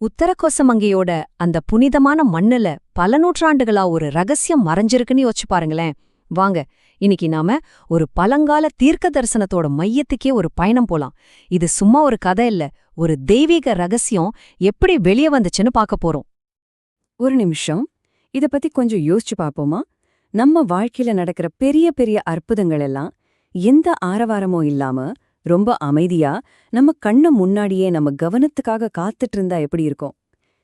உத்தரகோசமங்கையோட அந்த புனிதமான மண்ணுல பல நூற்றாண்டுகளா ஒரு ரகசியம் மறைஞ்சிருக்குன்னு யோசிச்சு பாருங்களேன். வாங்க, இன்னைக்கு நாம ஒரு பழங்கால தீர்க்க தரிசனத்தோட மையத்துக்கே ஒரு பயணம் போலாம். இது சும்மா ஒரு கதை இல்ல, ஒரு தெய்வீக ரகசியம் எப்படி வெளியே வந்துச்சுன்னு பார்க்க போறோம். ஒரு நிமிஷம், இத பத்தி கொஞ்சம் யோசிச்சு பாப்போமா? நம்ம வாழ்க்கையில நடக்கிற பெரிய பெரிய அற்புதங்கள் எல்லாம் எந்த ஆரவாரமும் இல்லாம ரொம்ப அமைதியா நம்ம கண்ணு முன்னாடியே நம்ம கவனத்துக்காக காத்துட்டு இருந்தா எப்படி இருக்கும்?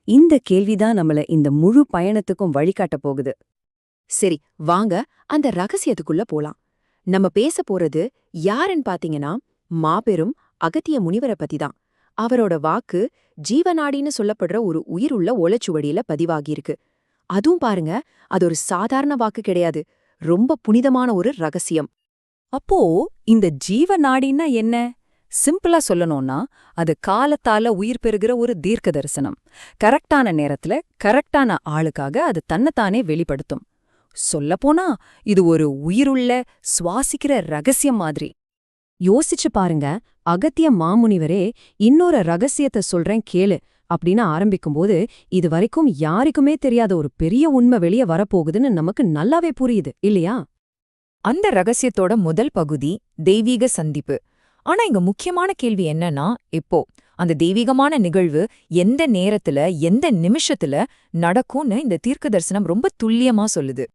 இந்த கேள்விதான் நம்மள இந்த முழு பயணத்துக்கும் வழிகாட்ட போகுது. சரி, வாங்க அந்த ரகசியத்துக்குள்ள போலாம். நம்ம பேச போறது யாருன்னு பாத்தீங்கன்னா, மாபெரும் அகத்திய முனிவரை பத்தி தான். அவரோட வாக்கு ஜீவநாடின்னு சொல்லப்படுற ஒரு உயிருள்ள ஓலைச்சுவடியில பதிவாகியிருக்கு. அதுவும் பாருங்க, அது ஒரு சாதாரண வாக்கு கிடையாது, ரொம்ப புனிதமான ஒரு ரகசியம். அப்போ இந்த ஜீவ நாடின்னா என்ன? சிம்பிளா சொல்லணும்னா, அது காலத்தால உயிர் பெறுகிற ஒரு தீர்க்க தரிசனம். கரெக்டான நேரத்துல கரெக்டான ஆளுக்காக அது தன்னைத்தானே வெளிப்படுத்தும். சொல்லப்போனா இது ஒரு உயிருள்ள சுவாசிக்கிற ரகசியம் மாதிரி. யோசிச்சு பாருங்க, அகத்திய மாமுனிவரே இன்னொரு ரகசியத்தை சொல்றேன் கேளு அப்படின்னு ஆரம்பிக்கும்போது, இது வரைக்கும் யாருக்குமே தெரியாத ஒரு பெரிய உண்மை வெளியே வரப்போகுதுன்னு நமக்கு நல்லாவே புரியுது இல்லையா? அந்த ரகசியத்தோட முதல் பகுதி தெய்வீக சந்திப்பு. ஆனா இங்க முக்கியமான கேள்வி என்னன்னா, இப்போ அந்த தெய்வீகமான நிகழ்வு எந்த நேரத்துல எந்த நிமிஷத்துல நடக்கும்னு இந்த தீர்க்க தரிசனம் ரொம்ப துல்லியமா சொல்லுது.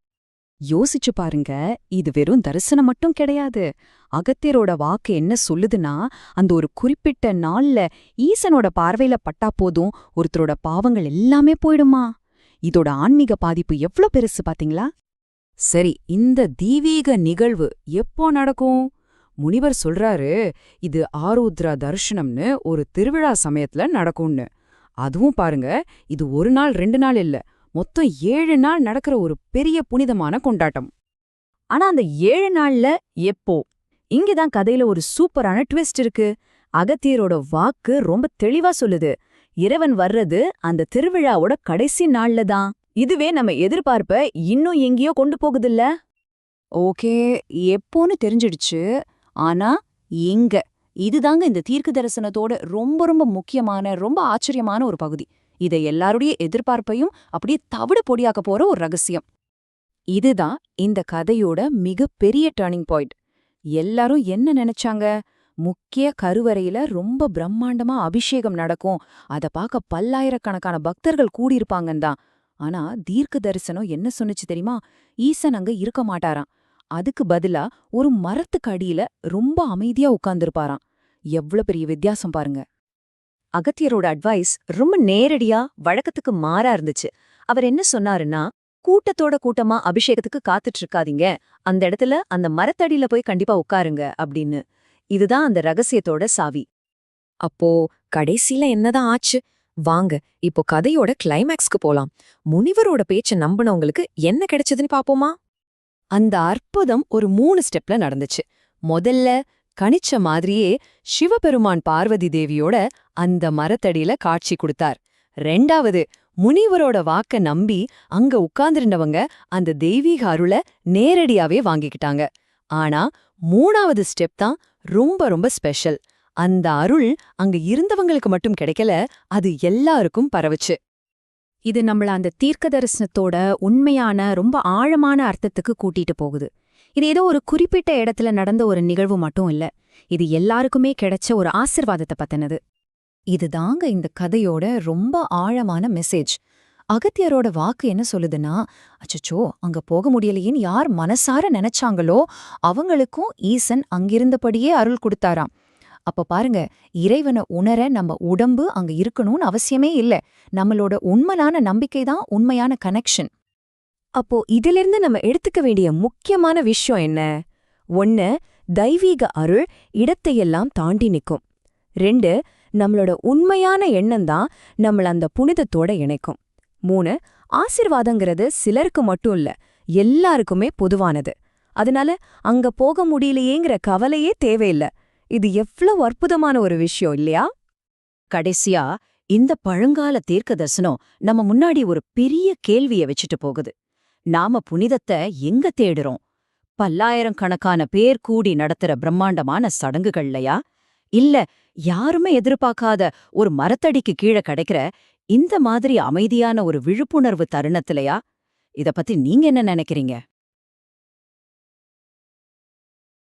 யோசிச்சு பாருங்க, இது வெறும் தரிசனம் மட்டும் கிடையாது. அகத்தியரோட வாக்கு என்ன சொல்லுதுன்னா, அந்த ஒரு குறிப்பிட்ட நாள்ல ஈசனோட பார்வையில பட்டா போதும் ஒருத்தரோட பாவங்கள் எல்லாமே போயிடுமா. இதோட ஆன்மீக பாதிப்பு எவ்ளோ பெருசு பாத்தீங்களா? சரி, இந்த தெய்வீக நிகழ்வு எப்போ நடக்கும்? முனிவர் சொல்றாரு, இது ஆருத்ரா தர்ஷனம்னு ஒரு திருவிழா சமயத்துல நடக்கும்னு. அதுவும் பாருங்க, இது ஒரு நாள் 2 நாள் இல்ல, மொத்தம் 7 நாள் நடக்கிற ஒரு பெரிய புனிதமான கொண்டாட்டம். ஆனா அந்த 7 நாள்ல எப்போ? இங்கதான் கதையில ஒரு சூப்பரான ட்விஸ்ட் இருக்கு. அகத்தியரோட வாக்கு ரொம்ப தெளிவா சொல்லுது, இறைவன் வர்றது அந்த திருவிழாவோட கடைசி நாள்ல தான். இதுவே நம்ம எதிர்பார்ப்ப இன்னும் எங்கேயோ கொண்டு போகுதில்ல? ஓகே, எப்போன்னு தெரிஞ்சிடுச்சு. ஆனா எங்க? இதுதாங்க இந்த தீர்க்க தரிசனத்தோட ரொம்ப ரொம்ப முக்கியமான, ரொம்ப ஆச்சரியமான ஒரு பகுதி. இதை எல்லாருடைய எதிர்பார்ப்பையும் அப்படியே தவிடு பொடியாக்க போற ஒரு ரகசியம். இதுதான் இந்த கதையோட மிகப்பெரிய டர்னிங் பாயிண்ட். எல்லாரும் என்ன நினைச்சாங்க? முக்கிய கருவறையில ரொம்ப பிரம்மாண்டமா அபிஷேகம் நடக்கும், அத பார்க்க பல்லாயிரக்கணக்கான பக்தர்கள் கூடியிருப்பாங்கன்னு தான். ஆனா தீர்க்க தரிசனம் என்ன சொன்னுச்சு தெரியுமா? ஈசன் அங்க இருக்க மாட்டாராம். அதுக்கு பதிலா ஒரு மரத்துக்கு அடியில ரொம்ப அமைதியா உட்கார்ந்திருப்பாராம். எவ்வளவு பெரிய வித்தியாசம் பாருங்க. அகத்தியரோட அட்வைஸ் ரொம்ப நேரடியா வழக்கத்துக்கு மாறா இருந்துச்சு. அவர் என்ன சொன்னாருன்னா, கூட்டத்தோட கூட்டமா அபிஷேகத்துக்கு காத்துட்டு இருக்காதீங்க, அந்த இடத்துல அந்த மரத்தடியில போய் கண்டிப்பா உட்காருங்க அப்படின்னு. இதுதான் அந்த ரகசியத்தோட சாவி. அப்போ கடைசில என்னதான் ஆச்சு? வாங்க இப்போ கதையோட கிளைமேக்ஸ்க்கு போலாம். முனிவரோட பேச்ச நம்பினவங்களுக்கு என்ன கிடைச்சதுன்னு பாப்போமா? அந்த அற்புதம் ஒரு 3 ஸ்டெப்ல நடந்துச்சு. முதல்ல கணிச்ச மாதிரியே சிவபெருமான் பார்வதி தேவியோட அந்த மரத்தடியில காட்சி கொடுத்தார். 2வது, முனிவரோட வாக்க நம்பி அங்க உட்கார்ந்திருந்தவங்க அந்த தெய்வீக அருள நேரடியாவே வாங்கிக்கிட்டாங்க. ஆனா 3வது ஸ்டெப் தான் ரொம்ப ரொம்ப ஸ்பெஷல். அந்த அருள் அங்க இருந்தவங்களுக்கு மட்டும் கிடைக்கல, அது எல்லாருக்கும் பரவுச்சு. இது நம்மள அந்த தீர்க்க தரிசனத்தோட உண்மையான ரொம்ப ஆழமான அர்த்தத்துக்கு கூட்டிட்டு போகுது. இது ஏதோ ஒரு குறிப்பிட்ட இடத்துல நடந்த ஒரு நிகழ்வு மட்டும் இல்ல, இது எல்லாருக்குமே கிடைச்ச ஒரு ஆசிர்வாதத்தை பத்தினது. இதுதாங்க இந்த கதையோட ரொம்ப ஆழமான மெசேஜ். அகத்தியரோட வாக்கு என்ன சொல்லுதுன்னா, அச்சச்சோ அங்க போக முடியலையேன்னு யார் மனசார நினைச்சாங்களோ அவங்களுக்கும் ஈசன் அங்கிருந்தபடியே அருள் கொடுத்தாராம். அப்ப பாருங்க, இறைவனை உணர நம்ம உடம்பு அங்க இருக்கணும்னு அவசியமே இல்ல, நம்மளோட உண்மையான நம்பிக்கை தான் உண்மையான கனெக்ஷன். அப்போ இதிலிருந்து நம்ம எடுத்துக்க வேண்டிய முக்கியமான விஷயம் என்ன? 1, தெய்வீக அருள் இடத்தையெல்லாம் தாண்டி நிற்கும். 2, நம்மளோட உண்மையான எண்ணம் தான் நம்மள அந்த புனிதத்தோட இணைக்கும். 3, ஆசிர்வாதங்கிறது சிலருக்கு மட்டும் இல்ல, எல்லாருக்குமே பொதுவானது. அதனால அங்க போக முடியலையேங்கிற கவலையே தேவையில்ல. இது எவ்வளவு அற்புதமான ஒரு விஷயம் இல்லையா? கடைசியா இந்த பழங்கால தீர்க்க தரிசனம் நம்ம முன்னாடி ஒரு பெரிய கேள்விய வச்சுட்டு போகுது. நாம புனிதத்தை எங்க தேடுறோம்? பல்லாயிரக்கணக்கான பேர் கூடி நடத்துற பிரம்மாண்டமான சடங்குகள்லையா? இல்ல யாருமே எதிர்பார்க்காத ஒரு மரத்தடிக்கு கீழே கிடைக்கிற இந்த மாதிரி அமைதியான ஒரு விழிப்புணர்வு தருணத்திலயா? இத பத்தி நீங்க என்ன நினைக்கிறீங்க?